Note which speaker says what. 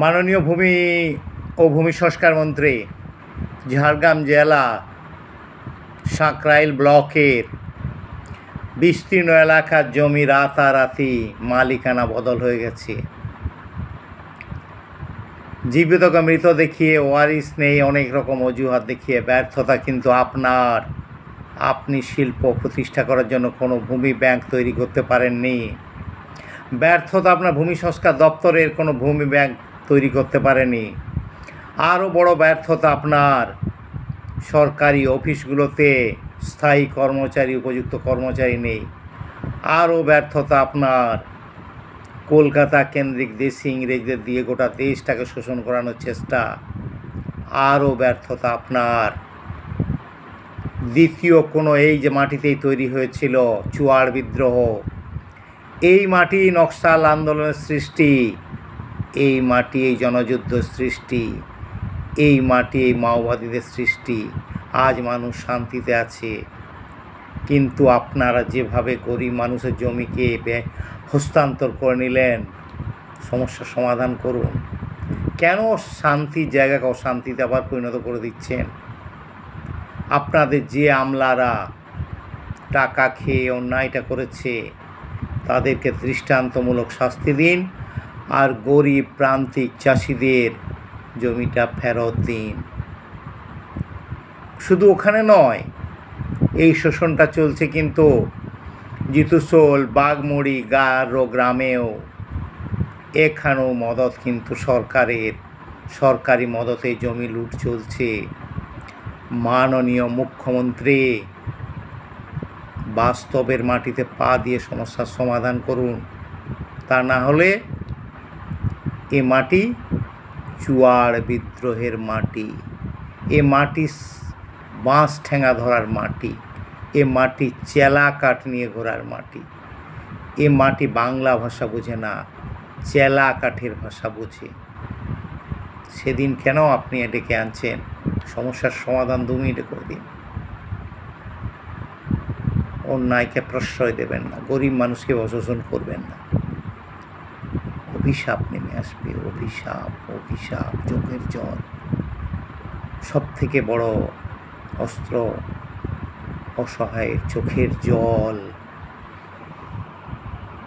Speaker 1: মাননীয় ভূমি ও ভূমি সংস্কার মন্ত্রী ঝাড়গ্রাম জেলা সাঁকরাইল ব্লকের বিস্তীর্ণ এলাকার জমি রাতারাতি মালিকানা বদল হয়ে গেছে। জীবিতকে মৃত দেখিয়ে, ওয়ারিশ নেই, অনেক রকম অজুহাত দেখিয়ে ব্যর্থতা কিন্তু আপনি শিল্প প্রতিষ্ঠা করার জন্য কোনো ভূমি ব্যাংক তৈরি করতে পারেননি। ব্যর্থতা আপনার ভূমি সংস্কার দপ্তরের কোনো ভূমি ব্যাংক তৈরি করতে পারেনি। আরও বড় ব্যর্থতা আপনার সরকারি অফিসগুলোতে স্থায়ী কর্মচারী, উপযুক্ত কর্মচারী নেই। আরও ব্যর্থতা আপনার কলকাতা কেন্দ্রিক দেশি ইংরেজদের দিয়ে গোটা দেশটাকে শোষণ করানোর চেষ্টা। আরও ব্যর্থতা আপনার দ্বিতীয় কোনো, এই যে মাটিতেই তৈরি হয়েছিল চুয়াড় বিদ্রোহ, এই মাটি নকশাল আন্দোলনের সৃষ্টি, এই মাটি এই জনযুদ্ধ সৃষ্টি, এই মাটি এই মাওবাদীদের সৃষ্টি। আজ মানুষ শান্তিতে আছে, কিন্তু আপনারা যেভাবে গরিব মানুষের জমিকে হস্তান্তর করে নিলেন, সমস্যার সমাধান করুন। কেন শান্তির জায়গাকে অশান্তিতে আবার পরিণত করে দিচ্ছেন? আপনাদের যে আমলারা টাকা খেয়ে অন্যায়টা করেছে তাদেরকে দৃষ্টান্তমূলক শাস্তি দিন, আর গরিব প্রান্তিক চাষিদের জমিটা ফেরত দিন। শুধু ওখানে নয়, এই শোষণটা চলছে কিন্তু জিতুশোল, বাগমুড়ি, গারো গ্রামেও। এখানেও মদত কিন্তু সরকারি মদতে জমি লুট চলছে। মাননীয় মুখ্যমন্ত্রী বাস্তবের মাটিতে পা দিয়ে সমস্যার সমাধান করুন। তা না হলে এ মাটি চুয়াড় বিদ্রোহের মাটি, এ মাটি বাঁশ ঠেঙা ধরার মাটি, এ মাটি চেলা কাঠ নিয়ে ঘোরার মাটি। এ মাটি বাংলা ভাষা বোঝে না, চেলা কাঠের ভাষা বোঝে। সেদিন কেন আপনি ডেকে আনছেন? সমস্যার সমাধান 2 মিনিটে করে দিন। অন্যায়কে প্রশ্রয় দেবেন না, গরিব মানুষকে অশোষণ করবেন না। অভিশাপ নেমে আসবে, অভিশাপ, অভিশাপ, চোখের জল। সব থেকে বড় অস্ত্র অসহায়ের চোখের জল।